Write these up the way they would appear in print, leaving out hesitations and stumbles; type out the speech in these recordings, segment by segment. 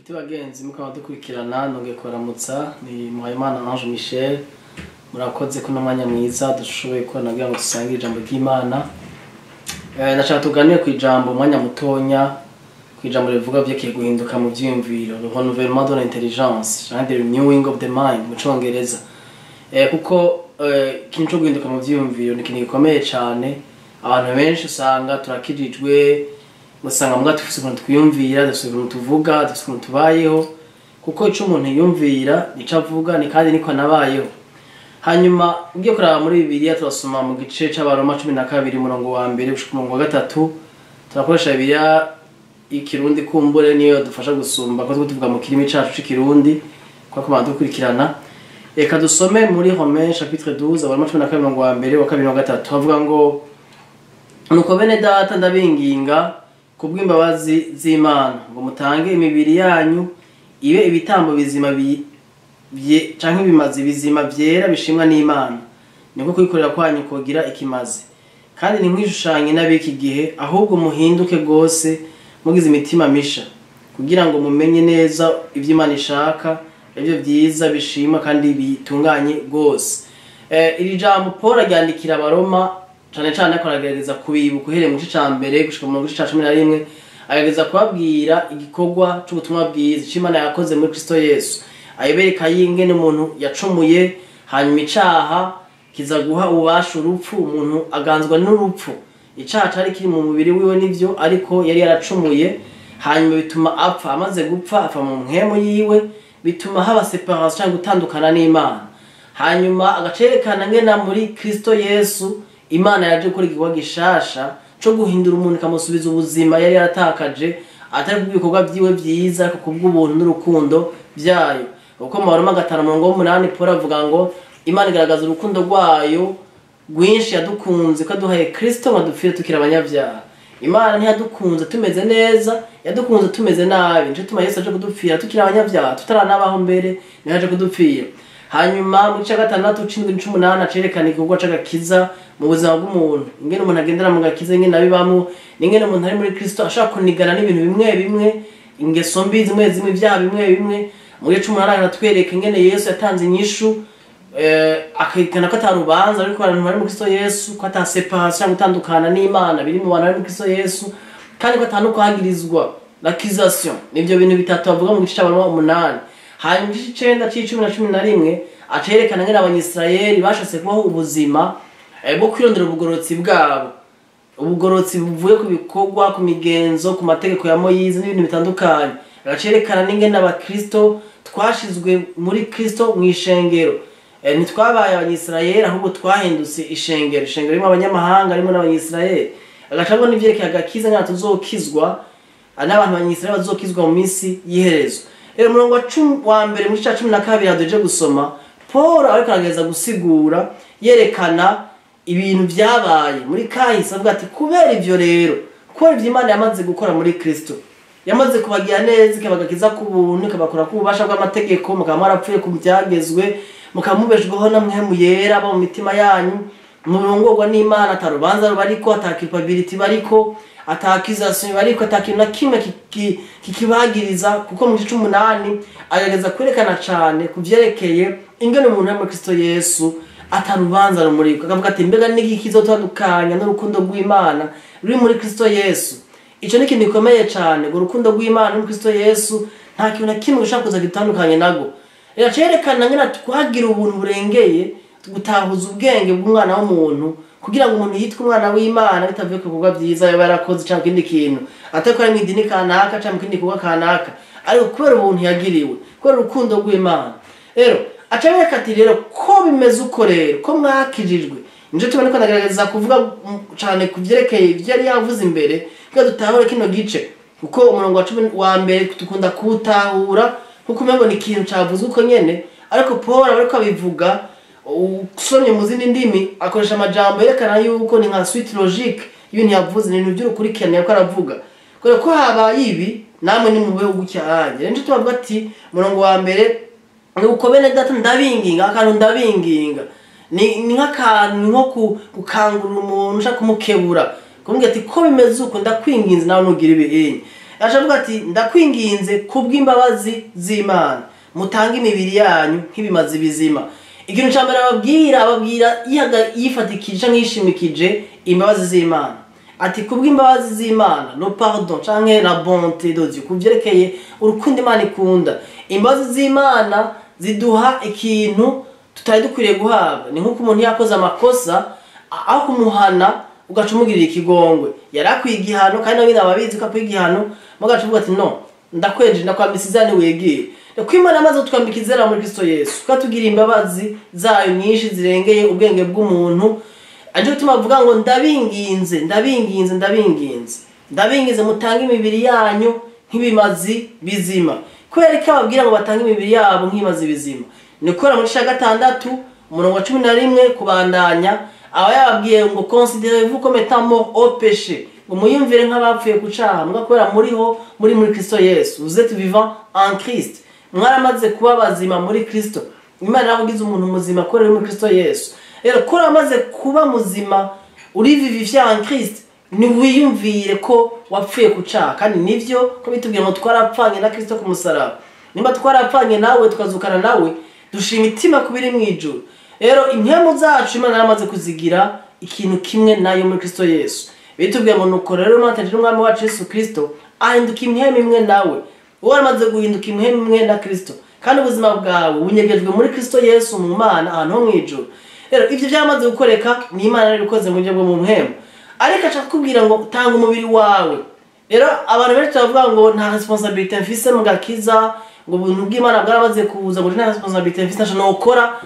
Inshuti bagenzi mukaba dukurikirana nongeye kuramutsa ni Muhayimana Ange Michel murakoze kuno mwanya mwiza dushoboye ko nagira ngo dusangire ijambo ry'Imana. Nashaka tuganire ku ijambo mwanya mutonya ku ijambo rivuga byekiye guhinduka mu byiyumviro, le renouvellement de l'intelligence, the renewing of the mind mu Congereza. Kuko ikintu cyo guhinduka mu byiyumviro ni ikintu gikomeye cyane. Abantu benshi usanga turakijijwe musanga mbwa tufise ukuntu twiyumvira, dufise ukuntu tuvuga, dufise ukuntu tubayeho, kuko ico umuntu yumvira nico avuga ni kandi niko nabayeho. Hanyuma ugiye kuraba muri Bibiliya turasoma mu gice c'Abaroma 12 murongo wa 1 gushika murongo wa 3, turakoresha Bibiliya ikirundi kumbure niyo dufasha gusumba ko tuvuga mu kirimi cacu c'ikirundi kwa komanda dukurikirana. Eka dusome muri Romains chapitre 12 Abaroma 12 murongo wa 1 wa 2 wa 3 havuga ngo nuko bene data ndabinginga kubw'imbabazi z'Imana ngo mutange imibiri yanyu ibe ibitambo bizima canke bimaze bizima vyera bishimwa n'Imana, niko kwikorera kwanyu kogira ikimaze. Kandi ni nk'ishushanye n'abiki gihe ahubwo muhinduke gose mugize imitima misha kugira ngo mumenye neza ivyo Imana ishaka, ivyo vyiza bishima kandi bitunganye gose. Iri jambo Paul aryandikira Abaroma cyane cyane akaragerageza kubibuka uhereye mu gice ca mbere gushika mu gice ca 11, agerageza kubabwira igikorwa c'ubutumwa bwiza c'Imana yakoze muri Kristo Yesu, ayibereka yingene umuntu yacumuye hanyuma icaha kiza guha ubasha urupfu, umuntu aganzwa n'urupfu. Icaha cari kiri mu mubiri wiwe nivyo, ariko yari yaracumuye hanyuma bituma apfa. Amaze gupfa apfa mu mpwemu yiwe, bituma haba separation cyangwa gutandukana n'Imana. Hanyuma agacerekana ngena muri Kristo Yesu Imana yaje gukora igikorwa gishasha cyo guhindura umuntu ikamusubiza ubuzima yari yaratakaje, atari kubikorwa byiwe byiza kubw'ubuntu n'urukundo byayo. Uko mu Baroma 5:8 Paul avuga ngo Imana igaragaza urukundo rwayo rwinshi yadukunze ko duhaye Kristo ngo dupfire tukira abanyabyaha. Imana ntiyadukunze tumeze neza, yadukunze tumeze nabi. Nico tuma Yesu aje kudupfira tukira abanyabyaha, tutaranabaho mbere niho aje kudupfira. Hanyuma mu gice 6:7-8 acerekana igikorwa c'agakiza mu buzima bw'umuntu, ingene umuntu agendera mu gakiza, ingene nabibamo, ingene umuntu ari muri Kristo ashaka kunigana n'ibintu bimwe bimwe, ingeso mbi zimwe zimwe, ibyaha bimwe bimwe. Mu gice 8 aratwereka ingene Yesu yatanze inyishu, akikana ko atarubanza ariko abantu bari mu Kristo Yesu, ko ataseparation gutandukana n'Imana biri mu bantu bari mu Kristo Yesu, kandi ko atanukuhagirizwa l'accusation. Nivyo bintu bitatu bavuga mu gice c'Abaroma 8. Hanyuma igice 9:10-11 acerekana ngene abanyisirayeli bashatse kubaho ubuzima bwo kwirondera ubugorotsi bwabo, ubugorotsi buvuye ku bikorwa, ku migenzo, ku mategeko ya Moyize n'ibintu bitandukanye. Agacerekana n'ingene abakristo twashizwe muri Kristo mu ishengero, ntitwabaye abanyisirayeli ahubwo twahindutse ishengero, ishengero rimwe abanyamahanga arimo n'abanyisirayeli. Agacamo n'ivyerekeye agakiza ngana tuzokizwa, n'abantu abanyisirayeli bazokizwa mu minsi y'iherezo. Murongo wa 1 mu gice 12 hadoje gusoma Paul ariko arageza gusigura yerekana ibintu byabaye muri kahise, avuga ati kubera ivyo rero ko ivyo Imana yamaze gukora muri Kristo, yamaze kubagira neza, ikabagakiza ku buntu, ikabakora ku bubasha bw'amategeko, mukaba mwarapfuye ku byagezwe, mukamubeshwaho na mpemu yera mu mitima yanyu, murongorwa n'Imana, atarubanza rubariko, atakipability bariko, atakization bariko, atakintu na kimwe kikibagiriza. Kuko mu gice 8 agerageza kwerekana cyane kuvyerekeye ingene umuntu ari muri Kristo Yesu atarubanza rumuriko, akavuga ati mbega niki kizotandukanya n'urukundo rw'Imana ruri muri Kristo Yesu. Ico ni ikintu gikomeye cyane, ngo urukundo rw'Imana muri Kristo Yesu nta kintu na kimwe gishaka kuza gitandukanye nago. Cerekana ngene twagira ubuntu burengeye, gutahuza ubwenge bw'umwana w'umuntu kugira ngo umuntu yitwe umwana w'Imana bitavuye ku bikorwa byiza yaba yarakoze cyangwa ikindi kintu, atako ari mu idini kanaka cyangwa ikindi gikorwa kanaka, ariko kubera ubuntu yagiriwe, kubera urukundo rw'Imana. Rero acabereka ati rero ko bimeze uko rero ko mwakijijwe, nje tubone ko ndagerageza kuvuga cyane kuvyerekeye ivyo yari yavuze imbere kuko dutahura kino gice, kuko umurongo wa 1 tukunda kuwutahura kuko umengo ni ikintu cavuze uko nyene, ariko Paul ariko abivuga usomye mu zindi ndimi akoresha amajambo yerekana yuko ni nka suite logique y'ibintu yavuze, n'ibintu by'urukurikirane yako aravuga. Kuko ko habaye ibi namwe ni mubeho gucyahanje. Nje tubavuga ati umurongo wa 1 nuko bene data ndabinginga, akantu ndabinginga ni nk'akantu nko gukangurira umuntu ushaka kumukebura, kumubwira ati ko bimeze uko ndakwinginze nawe nugira ibihinye. Yacavuga ati ndakwinginze kubw'imbabazi z'Imana mutange imibiri yanyu nk'ibimazi bizima. Ikintu cya mbere ababwira yifatikije canke yishimikije imbabazi z'Imana. Ati kubw'imbabazi z'Imana, no pardon canke la bonté de Dieu, kuvyerekeye urukundo Imana ikunda. Imbabazi z'Imana ziduha ikintu tutari dukwiriye guhabwa. Ni nk'uko umuntu yakoze amakosa aho kumuhana ugaca umugirira ikigongwe. Yari akwiye igihano kandi nawe ababizi ko akwiye igihano, mugaca uvuga ati no ndakweje ndakwambika izina wegeye. Ko Imana amaze kutwambika izina muri Kristo Yesu, tukatugira imbabazi zayo nyinshi zirengeye ubwenge bw'umuntu. Aje gutuma avuga ngo ndabinginze mutange imibiri yanyu nk'ibimazi bizima. Kubera ko ababwira ngo batange imibiri yabo nk'ibimazi bizima, ni ukora muri cya 6 umurongo wa 11 kubandanya, aba yababwiye ngo considérez-vous comme étant mort au péché, ngo muyumvire nk'abapfuye ku cyaha, mbwa kubera muri Kristo Yesu. Vous êtes vivants en Christ, mwaramaze kuba bazima muri Kristo. Imana yavugize umuntu muzima ko muri Kristo Yesu. Rero ko amaze kuba muzima uri vivifié en Christ, ni wiyumvire ko wapfuye ku cyaha. Kandi nivyo ko bitubwiye ngo twarapfanye na Kristo ku musaraba. Nimba twarapfanye nawe tukazukana nawe, dushima imitima kubiri mu ijuru. Rero impemu zacu Imana yaramaze kuzigira ikintu kimwe nayo muri Kristo Yesu. Bitubwiye ngo nuko rero mwatangira umwami wacu Yesu Kristo ahinduka impemu imwe nawe. Wowe waramaze guhinduka impemu imwe na Kristo, kandi ubuzima bwawe bunyegejwe muri Kristo Yesu mu Mana ahantu ho mu ijuru. Rero ivyo byamaze gukoreka ni Imana yari ikoze mu buryo bwo mu mpemu. Ariko acha kubwira ngo tanga umubiri wawe. Rero abantu benshi bavuga ngo nta responsabilité mfise mu gakiza, ngo ubuntu bw'Imana bwaramaze kuza ngo nta responsabilité mfise no ukora.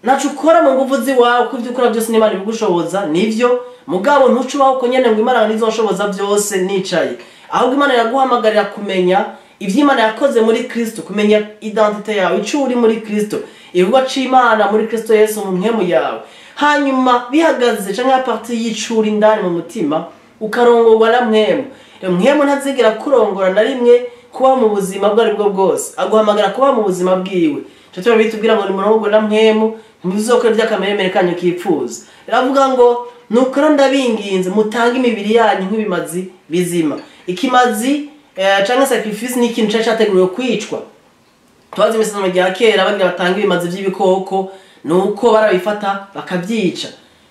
Nacu ukora mu nguvu ziwawe, ko ivyo ukora byose n'Imana ibigushoboza. Nivyo mugabo ntucubaho ko nyene ngo Imana nizoshoboza byose nicaye. Ahubwo Imana yaguhamagarira kumenya ivyo Imana yakoze muri Kristo, kumenya identité yawe, ico uri muri Kristo, ivuga c'Imana muri Kristo Yesu mu mpemu yawe. Hanyuma bihagaze canke ya partie y'icuri ndani mu mutima ukarongorwa na mpemu. Mpemu ntazigera kurongora na rimwe kuba mu buzima bwari bwo bwose, aguhamagara kuba mu buzima bwiwe. Cyo bitubwira ngo ni murongo na mpemu ntibizokora by'akameremere kanyu kipfuza. Ravuga ngo nuko ndabinginze mutange imibiri yanyu nk'ibimazi bizima. Ikimazi canke sacrifice ni ikintu cyateguriwe kwicwa. Twazi imisano ya kera bagira batanga ibimazi by'ibikoko, nuko barabifata bakabyica.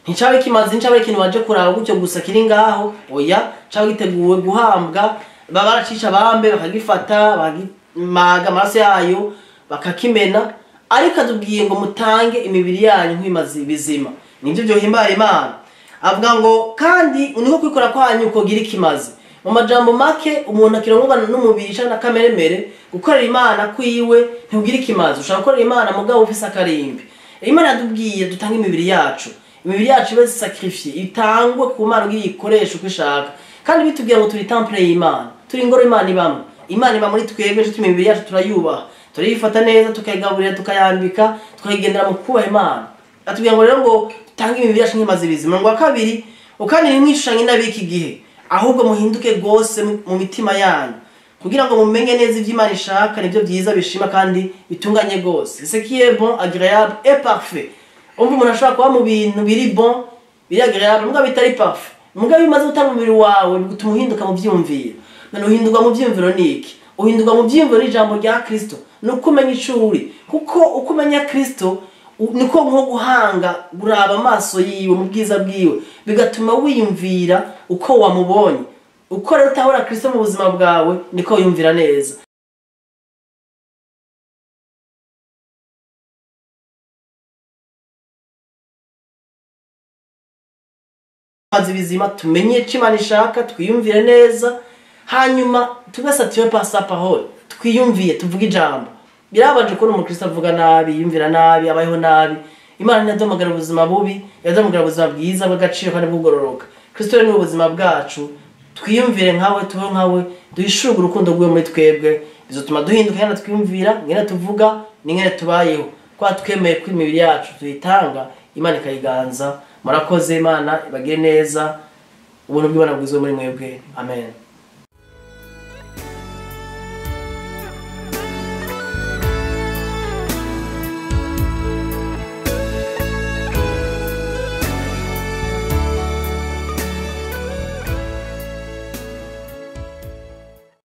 Nticabe ikimazi ncabe ikintu baje kuraba gutyo gusa kiri ngaho, oya cabe giteguwe guhambwa. Baracica bambe bakagifata bagimaga amaraso yayo bakakimena. Ariko atubwiye ngo mutange imibiri yanyu nk'ibimazi bizima. Nivyo byo himbara Imana. Avuga ngo kandi uniko kwikora kwanyu uko gira ikimazi. Mu majambo make umuntu akirongorwa n'umubiri cyangwa kameremere, gukorera Imana kwiwe ntugira ikimazi. Ushaka gukorera Imana mugabo ufise akarimbi. Imana yadubwiye dutanga imibiri yacu. Imibiri yacu ibe sacrifice, itangwe ku Mana ugiye ikoresha uko ishaka. Kandi bitubwiye ngo turi temple y'Imana, turi ingoro Imana ibamo. Imana iba muri twebwe, cyo imibiri yacu turayubaha, turayifata neza, tukayigaburira, tukayambika, tukayigendera mu kubaha Imana. Atubwiye ngo rero ngo tange imibiri yacu nk'imazi bizima. Ngo kabiri ukandi nimwishushanye n'abiki gihe, ahubwo muhinduke gose mu mitima yanyu, kugira ngo mumenye neza ivyo Imana ishaka nivyo byiza bishima kandi bitunganye gose. Ce qui est bon, agréable et parfait. Umva umuntu ashobora kuba mu bintu biri bon, biri agréable, mugabo bitari parfait. Mugabo bimaze gutanga umubiri wawe bituma uhinduka mu byumviro. None uhindurwa mu byumviro niki? Uhindurwa mu byumviro n'ijambo rya Kristo. Nuko umenya icuri, kuko uko umenya Kristo niko nko guhanga guraba amaso yiwe mu bwiza bwiwe, bigatuma wiyumvira uko wamubonye. Uko rero utahora Kristo mu buzima bwawe niko yumvira neza. Mazi bizima tumenye c'Imana ishaka, twiyumvire neza, hanyuma tugasatiwe par sa parole, twiyumviye tuvuga ijambo. Birabaje ko umukristo avuga nabi, yumvira nabi, abayeho nabi. Imana ntiyaduhamagara ubuzima bubi, yaduhamagara ubuzima bwiza bw'agaciro kandi bw'ugororoka. Kristo ni ubuzima bwacu, twiyumvire nkawe, tubeho nkawe, duhishuke urukundo rwiwe muri twebwe. Bizotuma duhinduka kandi twiyumvira, ngene tuvuga, n'ingene tubayeho. Kwa twemeye ko imibiri yacu tuyitanga, Imana ikayiganza. Murakoze, Imana ibagire neza, ubuntu bw'Imana bwizwe muri mwebwe. Amen.